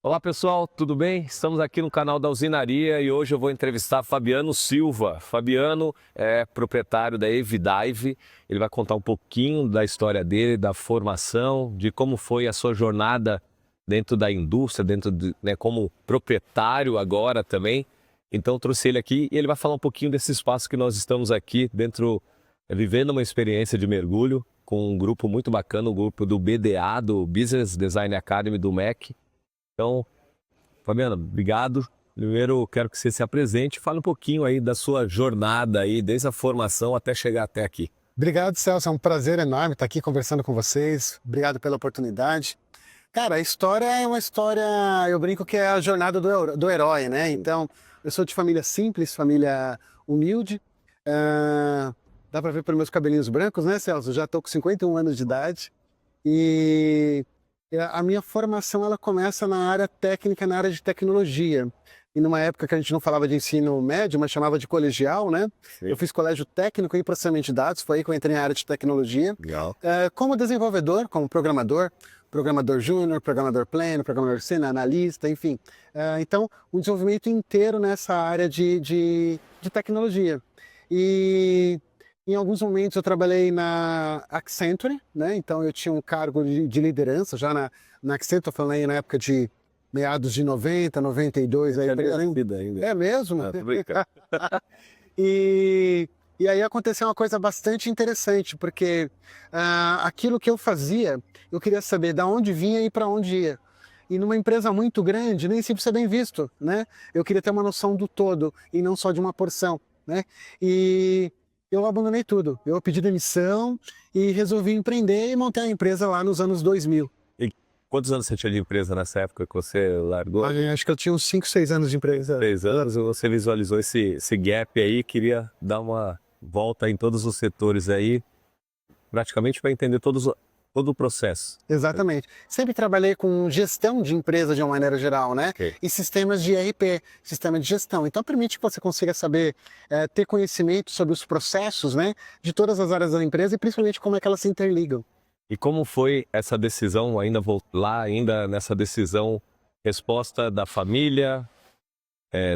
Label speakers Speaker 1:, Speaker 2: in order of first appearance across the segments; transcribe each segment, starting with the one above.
Speaker 1: Olá pessoal, tudo bem? Estamos aqui no canal da Usinaria e hoje eu vou entrevistar Fabiano Silva. Fabiano é proprietário da Evidive. Ele vai contar um pouquinho da história dele, da formação, de como foi a sua jornada dentro da indústria, como proprietário agora também. Então trouxe ele aqui e ele vai falar um pouquinho desse espaço que nós estamos aqui dentro, vivendo uma experiência de mergulho com um grupo muito bacana, o grupo do BDA, do Business Design Academy do MEC. Então, Fabiano, obrigado. Primeiro, quero que você se apresente e fale um pouquinho aí da sua jornada aí, desde a formação até chegar até aqui.
Speaker 2: Obrigado, Celso. É um prazer enorme estar aqui conversando com vocês. Obrigado pela oportunidade. Cara, a história é uma história, eu brinco que é a jornada do herói, né? Então, eu sou de família simples, família humilde. Dá para ver pelos meus cabelinhos brancos, né, Celso? Eu já estou com 51 anos de idade. E a minha formação ela começa na área técnica, na área de tecnologia. E numa época que a gente não falava de ensino médio, mas chamava de colegial, né? Sim. Eu fiz colégio técnico em processamento de dados, foi aí que eu entrei na área de tecnologia.
Speaker 1: Legal.
Speaker 2: Como desenvolvedor, como programador júnior, programador pleno, programador sênior, analista, enfim. Então, um desenvolvimento inteiro nessa área de tecnologia. E em alguns momentos eu trabalhei na Accenture, né? Então eu tinha um cargo de liderança já na Accenture, falando aí na época de meados de 90, 92. Aí,
Speaker 1: ainda.
Speaker 2: É mesmo?
Speaker 1: Tô brincando.
Speaker 2: E aí aconteceu uma coisa bastante interessante, porque aquilo que eu fazia, eu queria saber de onde vinha e para onde ia. E numa empresa muito grande, nem sempre isso é bem visto, né? Eu queria ter uma noção do todo e não só de uma porção, né? E eu abandonei tudo. Eu pedi demissão e resolvi empreender e montar a empresa lá nos anos 2000.
Speaker 1: E quantos anos você tinha de empresa nessa época que você largou?
Speaker 2: Acho que eu tinha uns 5, 6 anos de empresa.
Speaker 1: 6 anos, você visualizou esse gap aí, queria dar uma volta em todos os setores aí, praticamente para entender todo o processo.
Speaker 2: Exatamente. Sempre trabalhei com gestão de empresa de uma maneira geral, né?
Speaker 1: Okay.
Speaker 2: E sistemas de ERP, sistema de gestão. Então permite que você consiga saber, ter conhecimento sobre os processos, né? De todas as áreas da empresa e principalmente como é que elas se interligam.
Speaker 1: E como foi essa decisão, ainda nessa decisão, resposta da família,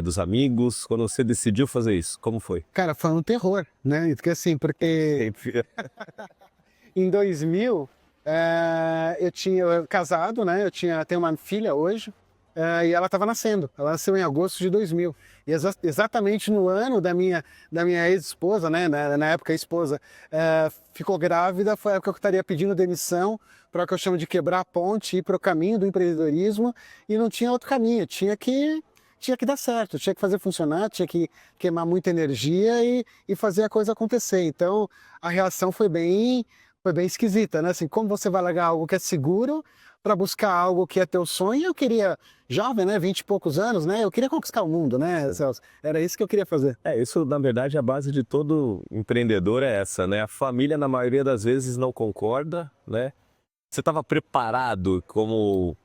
Speaker 1: dos amigos, quando você decidiu fazer isso, como foi?
Speaker 2: Cara, foi um terror, né? Porque em 2000... eu tinha casado, né? Tenho uma filha hoje e ela estava nascendo. Ela nasceu em agosto de 2000. E exatamente no ano da minha ex-esposa, né? Na época esposa, ficou grávida. Foi a época que eu estaria pedindo demissão para o que eu chamo de quebrar a ponte, ir para o caminho do empreendedorismo. E não tinha outro caminho. Tinha que dar certo, tinha que fazer funcionar, tinha que queimar muita energia e fazer a coisa acontecer. Então a reação foi bem esquisita, né? Assim, como você vai largar algo que é seguro para buscar algo que é teu sonho? Eu queria, jovem, né? 20 e poucos anos, né? Eu queria conquistar o mundo, né, Celso? Era isso que eu queria fazer.
Speaker 1: Isso, na verdade, a base de todo empreendedor é essa, né? A família, na maioria das vezes, não concorda, né? Você estava preparado como...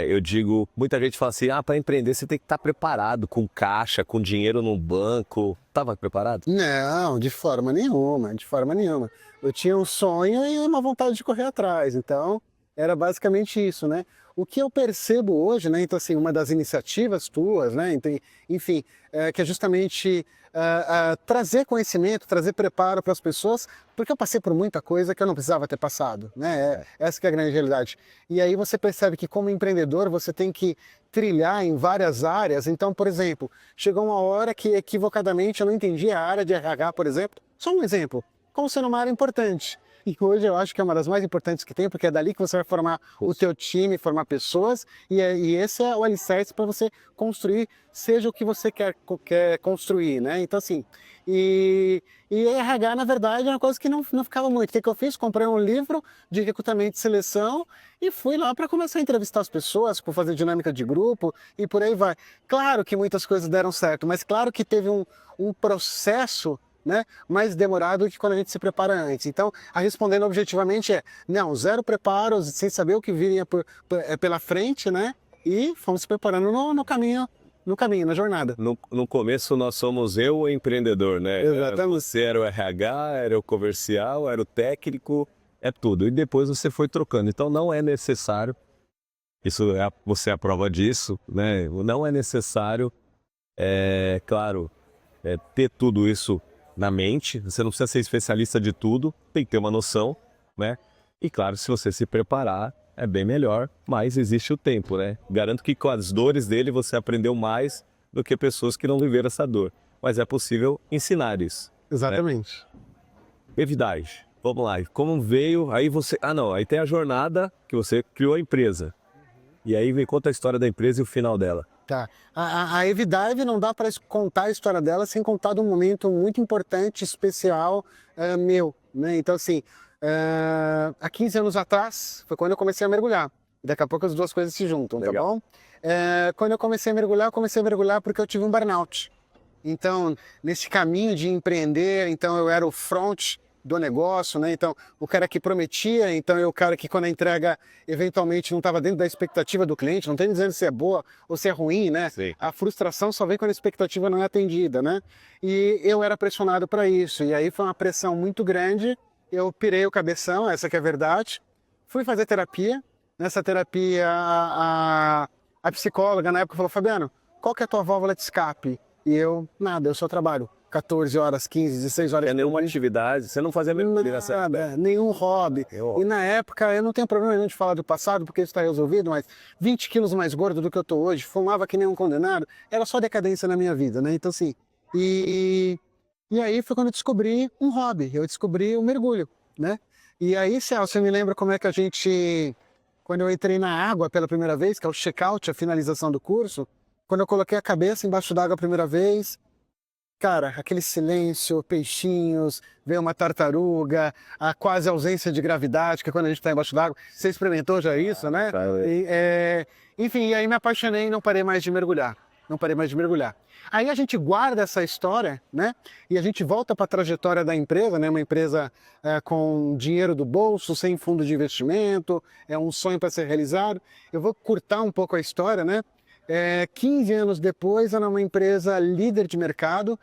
Speaker 1: eu digo, muita gente fala assim, para empreender você tem que estar preparado, com caixa, com dinheiro no banco. Estava preparado?
Speaker 2: Não, de forma nenhuma, de forma nenhuma. Eu tinha um sonho e uma vontade de correr atrás, então era basicamente isso, né? O que eu percebo hoje, né? Então, assim, uma das iniciativas tuas, né? Então, enfim, que é justamente trazer conhecimento, trazer preparo para as pessoas, porque eu passei por muita coisa que eu não precisava ter passado, né? Essa que é a grande realidade. E aí você percebe que como empreendedor você tem que trilhar em várias áreas. Então, por exemplo, chegou uma hora que equivocadamente eu não entendia a área de RH, por exemplo. Só um exemplo, como sendo uma área importante. E hoje eu acho que é uma das mais importantes que tem, porque é dali que você vai formar o teu time, formar pessoas, e esse é o alicerce para você construir, seja o que você quer construir, né? Então, assim, e RH, na verdade, é uma coisa que não ficava muito. O que eu fiz? Comprei um livro de recrutamento e seleção e fui lá para começar a entrevistar as pessoas, para fazer dinâmica de grupo e por aí vai. Claro que muitas coisas deram certo, mas claro que teve um processo, né, mais demorado que quando a gente se prepara antes. Então, respondendo objetivamente não, zero preparo, sem saber o que viria pela frente, né, e fomos se preparando no caminho, na jornada.
Speaker 1: No começo nós somos eu, o empreendedor, né?
Speaker 2: Exatamente.
Speaker 1: Você era o RH, era o comercial, era o técnico, é tudo. E depois você foi trocando. Então não é necessário, você é a prova disso, né? Não é necessário, claro, ter tudo isso na mente. Você não precisa ser especialista de tudo, tem que ter uma noção, né? E claro, se você se preparar, é bem melhor, mas existe o tempo, né? Garanto que com as dores dele você aprendeu mais do que pessoas que não viveram essa dor. Mas é possível ensinar isso.
Speaker 2: Exatamente.
Speaker 1: Evidade. Vamos lá. Como veio? Aí você. Ah, não. Aí tem a jornada que você criou a empresa. E aí me conta a história da empresa e o final dela.
Speaker 2: Tá. A Evidive não dá para contar a história dela sem contar de um momento muito importante, especial, meu, né? Então, assim, há 15 anos atrás foi quando eu comecei a mergulhar. Daqui a pouco as duas coisas se juntam, tá bom? Quando eu comecei a mergulhar porque eu tive um burnout. Então, nesse caminho de empreender, então eu era o front do negócio, né? Então, o cara que prometia, então eu o cara que quando a entrega eventualmente não estava dentro da expectativa do cliente, não tem dizendo se é boa ou se é ruim, né?
Speaker 1: Sim.
Speaker 2: A frustração só vem quando a expectativa não é atendida, né? E eu era pressionado para isso, e aí foi uma pressão muito grande, eu pirei o cabeção, essa que é a verdade, fui fazer terapia, nessa terapia a psicóloga na época falou, Fabiano, qual que é a tua válvula de escape? E eu, nada, eu só trabalho 14 horas, 15, 16 horas.
Speaker 1: É nenhuma atividade, você não fazia mergulho nessa época.
Speaker 2: Nada, nenhum hobby. E na época, eu não tenho problema nenhum de falar do passado, porque isso está resolvido, mas 20 quilos mais gordo do que eu tô hoje, fumava que nem um condenado, era só decadência na minha vida, né? Então, assim, e aí foi quando eu descobri um hobby, eu descobri o mergulho, né? E aí, Celso, você me lembra como é que a gente, quando eu entrei na água pela primeira vez, que é o check-out, a finalização do curso, quando eu coloquei a cabeça embaixo d'água a primeira vez, cara, aquele silêncio, peixinhos, veio uma tartaruga, a quase ausência de gravidade, que é quando a gente está embaixo d'água. Você experimentou já isso, né? Enfim, e aí me apaixonei e não parei mais de mergulhar. Não parei mais de mergulhar. Aí a gente guarda essa história, né? E a gente volta para a trajetória da empresa, né? Uma empresa com dinheiro do bolso, sem fundo de investimento, é um sonho para ser realizado. Eu vou curtar um pouco a história, né? 15 anos depois, era uma empresa líder de mercado.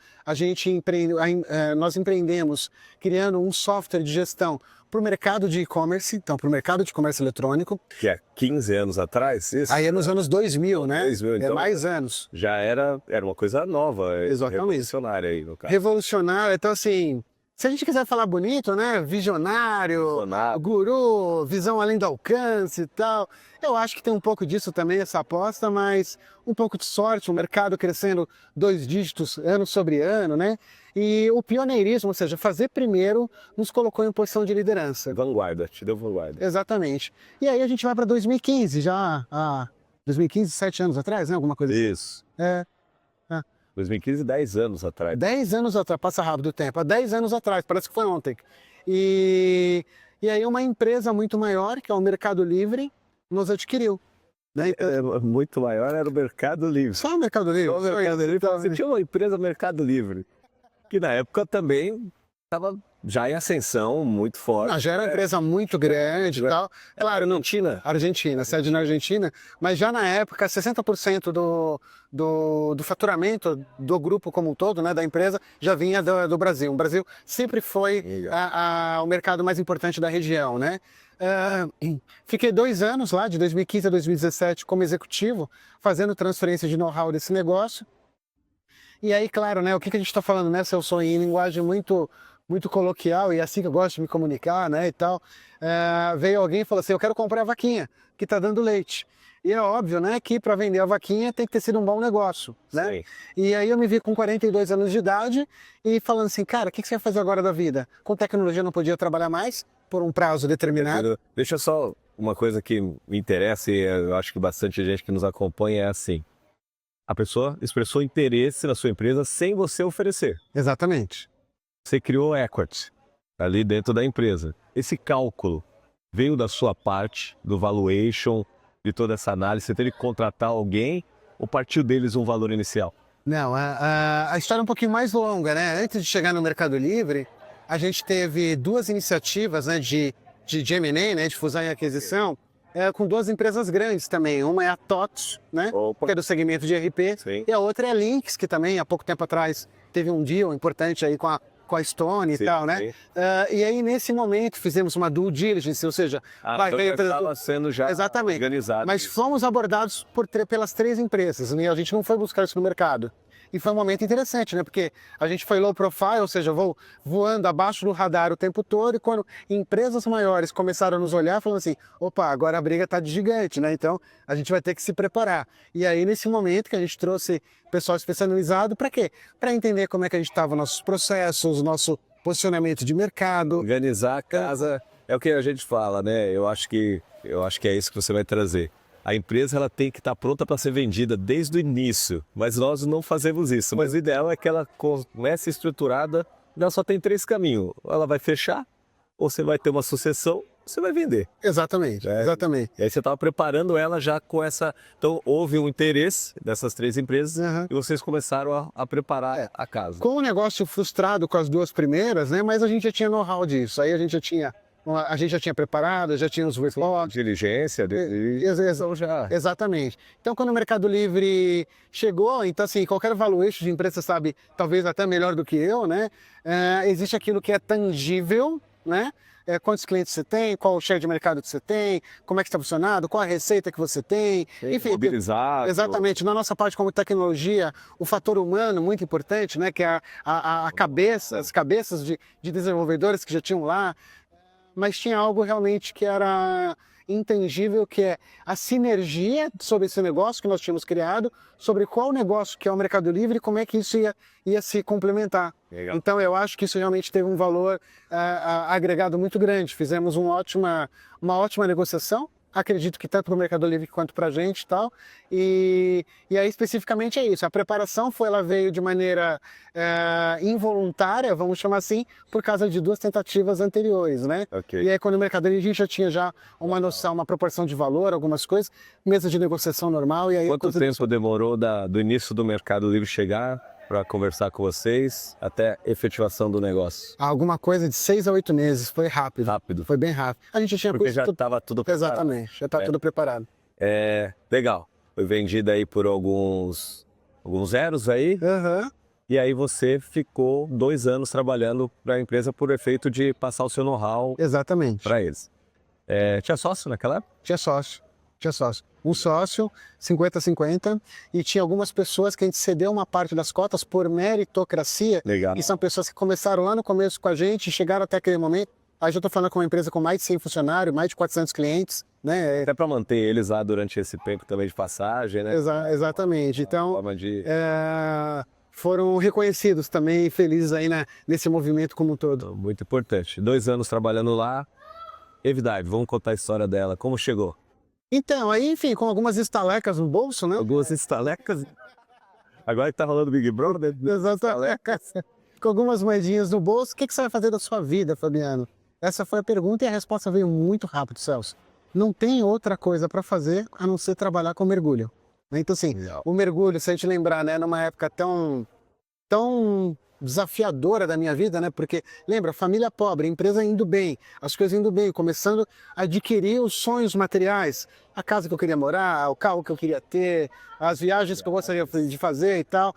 Speaker 2: Nós empreendemos criando um software de gestão para o mercado de e-commerce, então para o mercado de comércio eletrônico.
Speaker 1: Que é 15 anos atrás? Isso?
Speaker 2: Aí é nos anos 2000, né?
Speaker 1: 2000, então,
Speaker 2: mais anos.
Speaker 1: Já era uma coisa nova,
Speaker 2: Exatamente.
Speaker 1: revolucionária aí no caso.
Speaker 2: Revolucionária, então assim, se a gente quiser falar bonito, né? Visionário, guru, visão além do alcance e tal. Eu acho que tem um pouco disso também, essa aposta, mas um pouco de sorte, o mercado crescendo 2 dígitos ano sobre ano, né? E o pioneirismo, ou seja, fazer primeiro, nos colocou em posição de liderança.
Speaker 1: Vanguarda, te deu vanguarda.
Speaker 2: Exatamente. E aí a gente vai para 2015, já 2015, 7 anos atrás, né? Alguma coisa assim.
Speaker 1: Isso. 2015, 10 anos atrás.
Speaker 2: 10 anos atrás, passa rápido o tempo, há 10 anos atrás, parece que foi ontem. E aí uma empresa muito maior, que é o Mercado Livre, nos adquiriu. Né?
Speaker 1: Muito maior era o Mercado Livre.
Speaker 2: Só o Mercado Livre?
Speaker 1: Só o Mercado Livre. Você tinha uma empresa Mercado Livre, que na época também estava já em ascensão, muito forte.
Speaker 2: Já era uma empresa muito grande e tal. Claro, não. Argentina, sede na Argentina, mas já na época 60% do faturamento do grupo como um todo, né, da empresa, já vinha do Brasil. O Brasil sempre foi o mercado mais importante da região, né? Fiquei 2 anos lá, de 2015 a 2017, como executivo, fazendo transferência de know-how desse negócio. E aí, claro, né, o que a gente está falando, né, eu sou em linguagem muito coloquial, e assim que eu gosto de me comunicar, né, e tal. Veio alguém e falou assim, eu quero comprar a vaquinha, que está dando leite. E é óbvio, né, que para vender a vaquinha tem que ter sido um bom negócio, né?
Speaker 1: Sim.
Speaker 2: E aí eu me vi com 42 anos de idade e falando assim, cara, o que você vai fazer agora da vida? Com tecnologia eu não podia trabalhar mais, por um prazo determinado.
Speaker 1: Deixa só uma coisa que me interessa e eu acho que bastante gente que nos acompanha é assim. A pessoa expressou interesse na sua empresa sem você oferecer.
Speaker 2: Exatamente.
Speaker 1: Você criou equity ali dentro da empresa. Esse cálculo veio da sua parte, do valuation, de toda essa análise? Você teve que contratar alguém ou partiu deles um valor inicial?
Speaker 2: Não, a história é um pouquinho mais longa, né? Antes de chegar no Mercado Livre, a gente teve duas iniciativas, né, de M&A, né, de fusão e aquisição, com duas empresas grandes também. Uma é a TOTS, né, que é do segmento de RP,
Speaker 1: Sim.
Speaker 2: e a outra é a Lynx, que também há pouco tempo atrás teve um deal importante aí com a Stone e tal, né? E aí, nesse momento, fizemos uma due diligence, ou seja...
Speaker 1: estava sendo já
Speaker 2: exatamente,
Speaker 1: organizado.
Speaker 2: mas fomos abordados pelas três empresas, né? A gente não foi buscar isso no mercado. E foi um momento interessante, né? Porque a gente foi low profile, ou seja, voando abaixo do radar o tempo todo, e quando empresas maiores começaram a nos olhar, falando assim, opa, agora a briga está de gigante, né? Então a gente vai ter que se preparar. E aí, nesse momento que a gente trouxe pessoal especializado, para quê? Para entender como é que a gente estava, nossos processos, nosso posicionamento de mercado.
Speaker 1: Organizar a casa é o que a gente fala, né? Eu acho que é isso que você vai trazer. A empresa ela tem que estar pronta para ser vendida desde o início, mas nós não fazemos isso. Mas o ideal é que ela comece estruturada, ela só tem 3 caminhos. Ela vai fechar, ou você vai ter uma sucessão, você vai vender.
Speaker 2: Exatamente, exatamente.
Speaker 1: E aí você estava preparando ela já com essa... Então houve um interesse dessas 3 empresas e vocês começaram a preparar a casa.
Speaker 2: Com o negócio frustrado com as duas primeiras, né? Mas a gente já tinha know-how disso. Aí a gente já tinha preparado, já tinha os reports.
Speaker 1: Diligência, já.
Speaker 2: Exatamente. Então, quando o Mercado Livre chegou, então assim, qualquer valuation de empresa sabe, talvez até melhor do que eu, né? Existe aquilo que é tangível, né? Quantos clientes você tem, qual o share de mercado que você tem, como é que está funcionando, qual a receita que você tem. Enfim,
Speaker 1: mobilizado.
Speaker 2: Exatamente. Na nossa parte como tecnologia, o fator humano muito importante, né? Que é a cabeça, as cabeças de desenvolvedores que já tinham lá. Mas tinha algo realmente que era intangível, que é a sinergia sobre esse negócio que nós tínhamos criado, sobre qual negócio que é o Mercado Livre e como é que isso ia se complementar.
Speaker 1: Legal.
Speaker 2: Então eu acho que isso realmente teve um valor agregado muito grande. Fizemos uma ótima negociação. Acredito que tanto para o Mercado Livre quanto para a gente e tal. E aí especificamente é isso. A preparação ela veio de maneira involuntária, vamos chamar assim, por causa de duas tentativas anteriores, né?
Speaker 1: Okay.
Speaker 2: E aí quando o Mercado Livre a gente já tinha uma noção, uma proporção de valor, algumas coisas, mesa de negociação normal. E aí
Speaker 1: quanto tempo demorou do início do Mercado Livre chegar para conversar com vocês até a efetivação do negócio?
Speaker 2: Alguma coisa de 6 a 8 meses, foi rápido.
Speaker 1: Rápido.
Speaker 2: Foi bem rápido. A gente tinha
Speaker 1: porque já estava tudo preparado.
Speaker 2: Exatamente, já está tudo preparado.
Speaker 1: Legal. Foi vendida aí por alguns zeros aí. E aí você ficou 2 anos trabalhando para a empresa por efeito de passar o seu know-how para eles. Tinha sócio naquela época?
Speaker 2: Tinha sócio. Um sócio, 50-50, e tinha algumas pessoas que a gente cedeu uma parte das cotas por meritocracia.
Speaker 1: Legal.
Speaker 2: E são pessoas que começaram lá no começo com a gente, chegaram até aquele momento. Aí já estou falando com uma empresa com mais de 100 funcionários, mais de 400 clientes, né?
Speaker 1: Até para manter eles lá durante esse tempo também de passagem, né?
Speaker 2: Exatamente. Então, foram reconhecidos também e felizes aí nesse movimento como um todo.
Speaker 1: Muito importante. 2 anos trabalhando lá. Evidive, vamos contar a história dela. Como chegou?
Speaker 2: Então, aí, enfim, com algumas estalecas no bolso, né?
Speaker 1: Algumas estalecas. Agora que tá rolando Big Brother.
Speaker 2: Exatamente. Com algumas moedinhas no bolso. O que você vai fazer da sua vida, Fabiano? Essa foi a pergunta e a resposta veio muito rápido, Celso. Não tem outra coisa para fazer a não ser trabalhar com mergulho. Então, assim, o mergulho, se a gente lembrar, né, numa época tão desafiadora da minha vida, né? Porque, lembra, família pobre, empresa indo bem, as coisas indo bem, começando a adquirir os sonhos materiais, a casa que eu queria morar, o carro que eu queria ter, as viagens que eu gostaria de fazer e tal.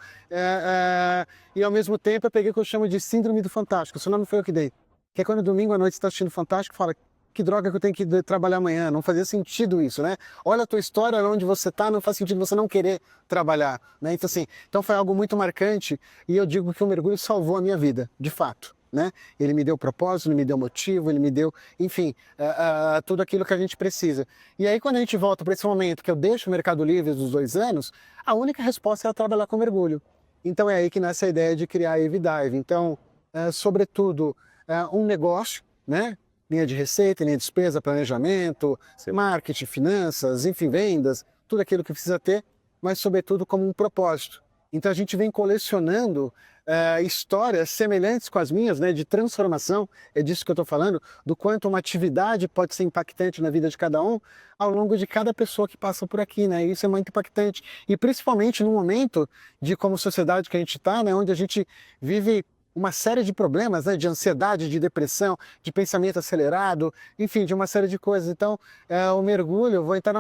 Speaker 2: E ao mesmo tempo eu peguei o que eu chamo de síndrome do fantástico, esse nome foi eu que dei. Que é quando domingo à noite você está assistindo Fantástico e fala, que droga que eu tenho que trabalhar amanhã, não fazia sentido isso, né? Olha a tua história, onde você está, não faz sentido você não querer trabalhar, né? Então assim, foi algo muito marcante e eu digo que o mergulho salvou a minha vida, de fato, né? Ele me deu propósito, ele me deu motivo, ele me deu, enfim, tudo aquilo que a gente precisa. E aí quando a gente volta para esse momento que eu deixo o Mercado Livre dos 2 anos, a única resposta é trabalhar com mergulho. Então é aí que nasce a ideia de criar a Evidive. Então, sobretudo, um negócio, né? linha de receita, linha de despesa, planejamento,
Speaker 1: Sim.
Speaker 2: marketing, finanças, enfim, vendas, tudo aquilo que precisa ter, mas sobretudo como um propósito. Então a gente vem colecionando histórias semelhantes com as minhas, né, de transformação, é disso que eu estou falando, do quanto uma atividade pode ser impactante na vida de cada um, ao longo de cada pessoa que passa por aqui, né? Isso é muito impactante. E principalmente no momento de como sociedade que a gente está, né, onde a gente vive uma série de problemas, né, de ansiedade, de depressão, de pensamento acelerado, enfim, de uma série de coisas. Então, o mergulho, eu vou entrar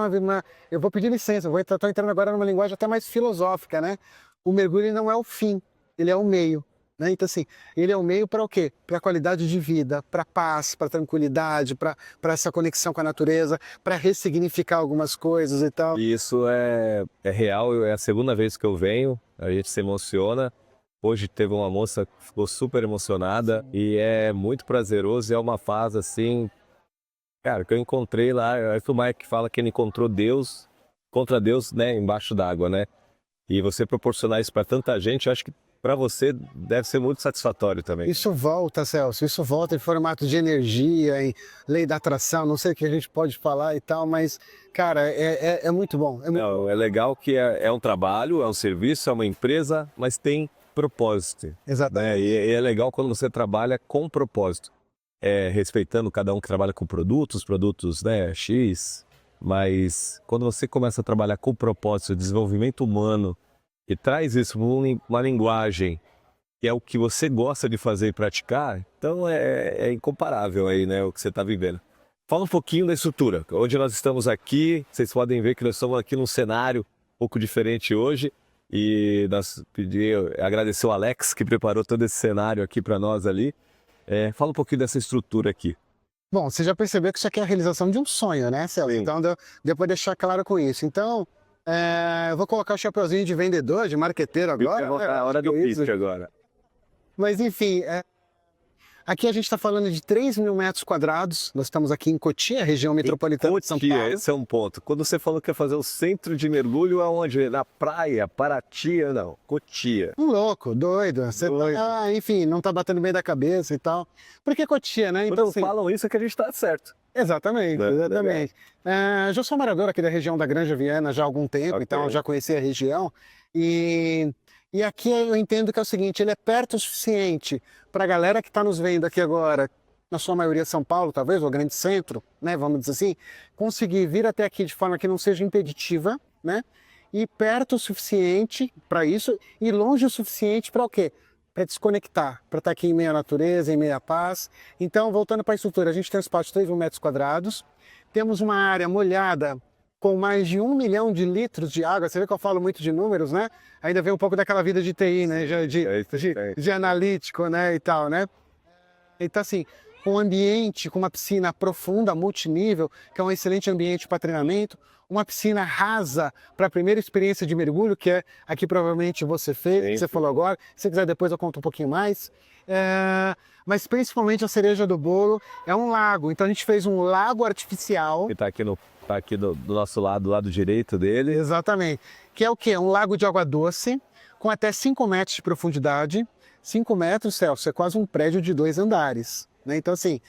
Speaker 2: eu vou pedir licença, estou entrando agora numa linguagem até mais filosófica, né? O mergulho não é o fim, ele é o meio. Né? Então, assim, ele é o meio para o quê? Para a qualidade de vida, para a paz, para a tranquilidade, para essa conexão com a natureza, para ressignificar algumas coisas e tal.
Speaker 1: E isso é real, é a segunda vez que eu venho, a gente se emociona. Hoje teve uma moça que ficou super emocionada e é muito prazeroso, é uma fase assim, cara, que eu encontrei lá, o Mike fala que ele encontrou Deus, contra Deus, né, embaixo d'água, né? E você proporcionar isso para tanta gente, eu acho que para você deve ser muito satisfatório também.
Speaker 2: Isso volta, Celso, isso volta em formato de energia, em lei da atração, não sei o que a gente pode falar e tal, mas, cara, é muito bom.
Speaker 1: Não, é legal que é um trabalho, é um serviço, é uma empresa, mas tem propósito.
Speaker 2: Exatamente.
Speaker 1: Né? E é legal quando você trabalha com propósito, respeitando cada um que trabalha com produtos, né, X, mas quando você começa a trabalhar com propósito, desenvolvimento humano, e traz isso para uma linguagem que é o que você gosta de fazer e praticar, então é incomparável aí, né, o que você está vivendo. Fala um pouquinho da estrutura. Onde nós estamos aqui, vocês podem ver que nós estamos aqui num cenário um pouco diferente hoje. E nós agradecer o Alex que preparou todo esse cenário aqui para nós ali. Fala um pouquinho dessa estrutura aqui.
Speaker 2: Bom, você já percebeu que isso aqui é a realização de um sonho, né, Celso? Então, deu para deixar claro com isso. Então, eu vou colocar o chapeuzinho de vendedor, de marqueteiro agora.
Speaker 1: É a hora do pitch agora.
Speaker 2: Mas, enfim, aqui a gente está falando de 3.000 metros quadrados. Nós estamos aqui em Cotia, região metropolitana de São Paulo.
Speaker 1: Esse é um ponto. Quando você falou que ia fazer o centro de mergulho, aonde? Na praia, Paraty, não, Cotia.
Speaker 2: Um louco, doido. Você enfim, não está batendo bem da cabeça e tal. Por que Cotia, né?
Speaker 1: Então, assim, falam isso é que a gente está certo.
Speaker 2: Exatamente, exatamente. Eu sou morador aqui da região da Granja Viana já há algum tempo, então eu já conheci a região. E aqui eu entendo que é o seguinte, ele é perto o suficiente para a galera que está nos vendo aqui agora, na sua maioria São Paulo, talvez, ou grande centro, né, vamos dizer assim, conseguir vir até aqui de forma que não seja impeditiva, né, e perto o suficiente para isso, e longe o suficiente para o quê? Para desconectar, para estar aqui em meio à natureza, em meio à paz. Então, voltando para a estrutura, a gente tem um espaço de 3.000 metros quadrados, temos uma área molhada com mais de 1 milhão de litros de água. Você vê que eu falo muito de números, né? Ainda vem um pouco daquela vida de TI, né? De analítico, né? E tal, né? Então, assim, um ambiente com uma piscina profunda, multinível, que é um excelente ambiente para treinamento, uma piscina rasa para a primeira experiência de mergulho, que é aqui provavelmente você fez, que você falou agora. Se você quiser depois eu conto um pouquinho mais. Mas principalmente a cereja do bolo é um lago. Então a gente fez um lago artificial.
Speaker 1: Que está aqui do nosso lado, do lado direito dele.
Speaker 2: Exatamente. Que é o quê? Um lago de água doce, com até 5 metros de profundidade. 5 metros, Celso, é quase um prédio de 2 andares. Né? Então, assim,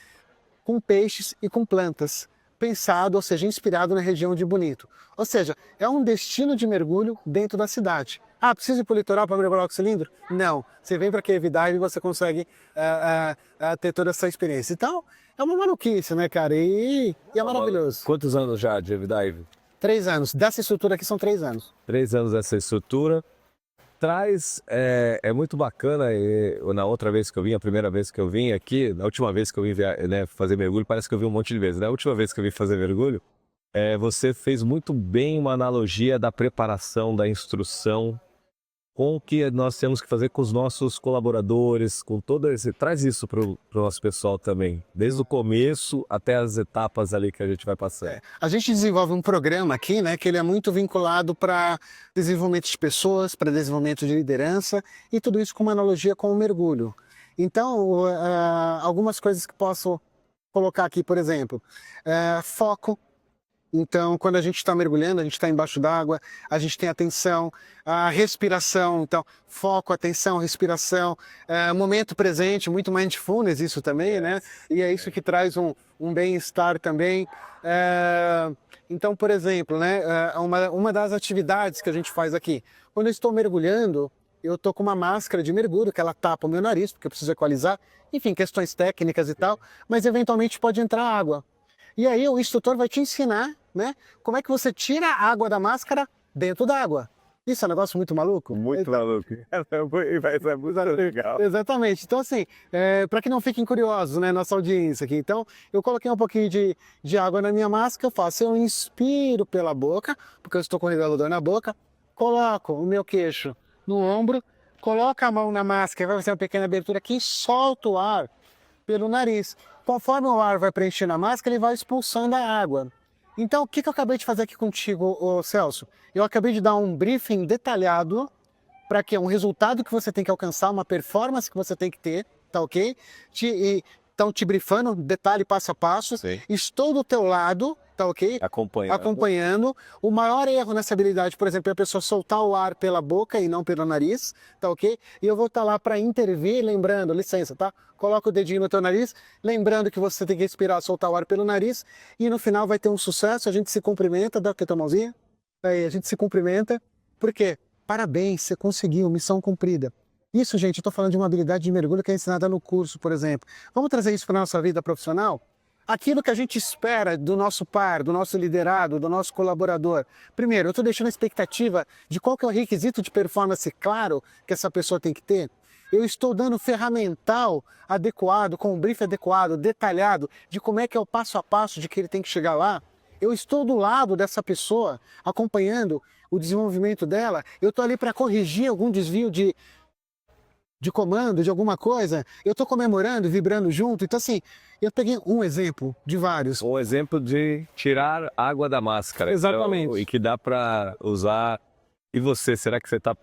Speaker 2: com peixes e com plantas. Pensado, ou seja, inspirado na região de Bonito. Ou seja, é um destino de mergulho dentro da cidade. Ah, precisa ir para o litoral para mergulhar com cilindro? Não. Você vem para a Cave Dive e você consegue ter toda essa experiência. Então, é uma maluquice, né, cara? E é maravilhoso.
Speaker 1: Quantos anos já de Cave Dive?
Speaker 2: 3 anos. Dessa estrutura aqui são 3 anos.
Speaker 1: 3 anos dessa estrutura. É muito bacana, na outra vez que eu vim, a primeira vez que eu vim aqui, na última vez que eu vim fazer mergulho, parece que eu vim um monte de vezes, né? A última vez que eu vim fazer mergulho, você fez muito bem uma analogia da preparação, da instrução, com o que nós temos que fazer com os nossos colaboradores, com todo esse... Traz isso para o nosso pessoal também, desde o começo até as etapas ali que a gente vai passar.
Speaker 2: A gente desenvolve um programa aqui, né, que ele é muito vinculado para desenvolvimento de pessoas, para desenvolvimento de liderança, e tudo isso com uma analogia com o mergulho. Então, algumas coisas que posso colocar aqui, por exemplo, foco. Então, quando a gente está mergulhando, a gente está embaixo d'água, a gente tem atenção, a respiração, então, foco, atenção, respiração, momento presente, muito mindfulness isso também, né? E é isso que traz um bem-estar também. Então, por exemplo, né, uma das atividades que a gente faz aqui, quando eu estou mergulhando, eu estou com uma máscara de mergulho, que ela tapa o meu nariz, porque eu preciso equalizar, enfim, questões técnicas e tal, mas eventualmente pode entrar água. E aí o instrutor vai te ensinar, né, como é que você tira a água da máscara dentro da água. Isso é um negócio muito maluco?
Speaker 1: Muito maluco. Vai ser muito legal.
Speaker 2: Exatamente. Então, assim, para que não fiquem curiosos, né, nossa audiência aqui. Então, eu coloquei um pouquinho de água na minha máscara, eu inspiro pela boca, porque eu estou com o revelador na boca, coloco o meu queixo no ombro, coloco a mão na máscara, vai fazer uma pequena abertura aqui e solto o ar pelo nariz. Conforme o ar vai preenchendo a máscara, ele vai expulsando a água. Então, o que eu acabei de fazer aqui contigo, Celso? Eu acabei de dar um briefing detalhado para que um resultado que você tem que alcançar, uma performance que você tem que ter, tá ok? Então, te briefando, detalhe passo a passo.
Speaker 1: Sim.
Speaker 2: Estou do teu lado, tá ok? Acompanhando. O maior erro nessa habilidade, por exemplo, é a pessoa soltar o ar pela boca e não pelo nariz, tá ok? E eu vou estar lá para intervir, lembrando, licença, tá? Coloca o dedinho no teu nariz, lembrando que você tem que respirar, soltar o ar pelo nariz, e no final vai ter um sucesso, a gente se cumprimenta, dá aqui a tua mãozinha, aí a gente se cumprimenta, por quê? Parabéns, você conseguiu, missão cumprida. Isso, gente, eu estou falando de uma habilidade de mergulho que é ensinada no curso, por exemplo. Vamos trazer isso para a nossa vida profissional? Aquilo que a gente espera do nosso par, do nosso liderado, do nosso colaborador. Primeiro, eu estou deixando a expectativa de qual que é o requisito de performance claro que essa pessoa tem que ter. Eu estou dando ferramental adequado, com um brief adequado, detalhado, de como é que é o passo a passo de que ele tem que chegar lá. Eu estou do lado dessa pessoa, acompanhando o desenvolvimento dela. Eu estou ali para corrigir algum desvio de comando, de alguma coisa, eu estou comemorando, vibrando junto. Então, assim, eu peguei um exemplo de vários.
Speaker 1: Um exemplo de tirar água da máscara.
Speaker 2: Exatamente.
Speaker 1: Então, e que dá para usar. E você, será que você está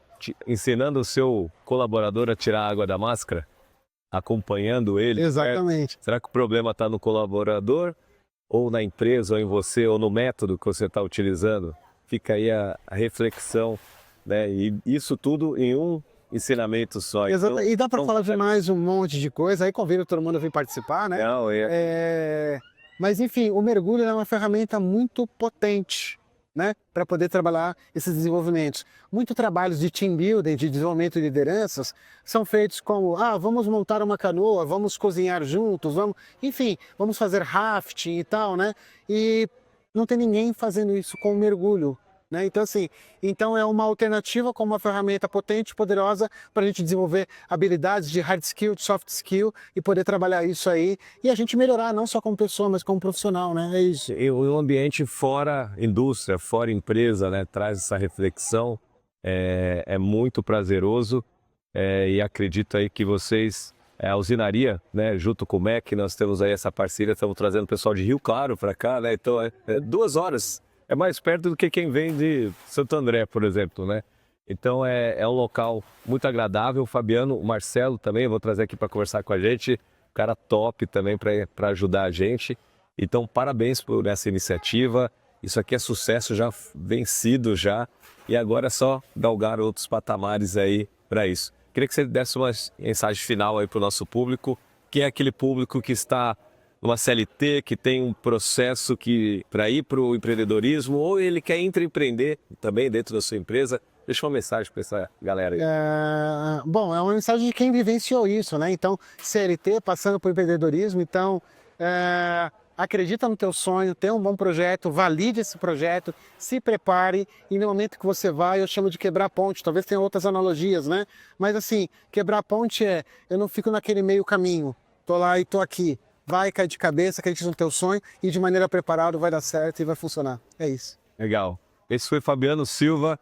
Speaker 1: ensinando o seu colaborador a tirar água da máscara? Acompanhando ele?
Speaker 2: Exatamente.
Speaker 1: Será que o problema está no colaborador? Ou na empresa, ou em você, ou no método que você está utilizando? Fica aí a reflexão, né? E isso tudo em um ensinamento só.
Speaker 2: Exato. Então, e dá para falar de mais um monte de coisa, aí convido todo mundo a vir participar, né?
Speaker 1: Não,
Speaker 2: Mas enfim, o mergulho é uma ferramenta muito potente, né? Para poder trabalhar esses desenvolvimentos. Muitos trabalhos de team building, de desenvolvimento de lideranças, são feitos como, vamos montar uma canoa, vamos cozinhar juntos, vamos fazer rafting e tal, né? E não tem ninguém fazendo isso com o mergulho. Né? Então, assim, é uma alternativa com uma ferramenta potente, poderosa, para a gente desenvolver habilidades de hard skill, de soft skill e poder trabalhar isso aí e a gente melhorar não só como pessoa, mas como profissional, né? É isso.
Speaker 1: E o ambiente fora indústria, fora empresa, né? Traz essa reflexão, é muito prazeroso e acredito aí que vocês, a usinaria, né? Junto com o MEC, nós temos aí essa parceria, estamos trazendo o pessoal de Rio Claro para cá, né? Então, 2 horas. É mais perto do que quem vem de Santo André, por exemplo, né? Então é um local muito agradável. O Fabiano, o Marcelo também, eu vou trazer aqui para conversar com a gente. Um cara top também para ajudar a gente. Então, parabéns por essa iniciativa. Isso aqui é sucesso já vencido já. E agora é só galgar outros patamares aí para isso. Queria que você desse uma mensagem final aí para o nosso público, que é aquele público que está numa CLT, que tem um processo para ir para o empreendedorismo, ou ele quer empreender também dentro da sua empresa. Deixa uma mensagem para essa galera aí.
Speaker 2: Bom, é uma mensagem de quem vivenciou isso, né? Então, CLT passando por empreendedorismo, então acredita no teu sonho, tem um bom projeto, valide esse projeto, se prepare e no momento que você vai, eu chamo de quebrar ponte, talvez tenha outras analogias, né? Mas assim, quebrar ponte eu não fico naquele meio caminho, tô lá e tô aqui. Vai cair de cabeça, acredita no teu sonho e de maneira preparada vai dar certo e vai funcionar. É isso.
Speaker 1: Legal. Esse foi Fabiano Silva.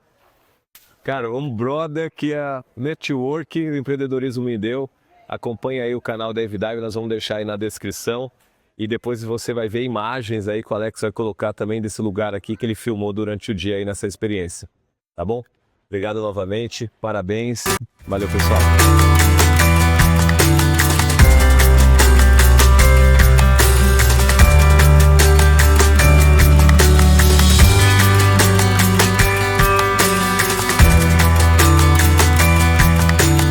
Speaker 1: Cara, um brother que a network e o empreendedorismo me deu. Acompanha aí o canal da Evidive, nós vamos deixar aí na descrição. E depois você vai ver imagens aí que o Alex vai colocar também desse lugar aqui que ele filmou durante o dia aí nessa experiência. Tá bom? Obrigado novamente, parabéns. Valeu, pessoal.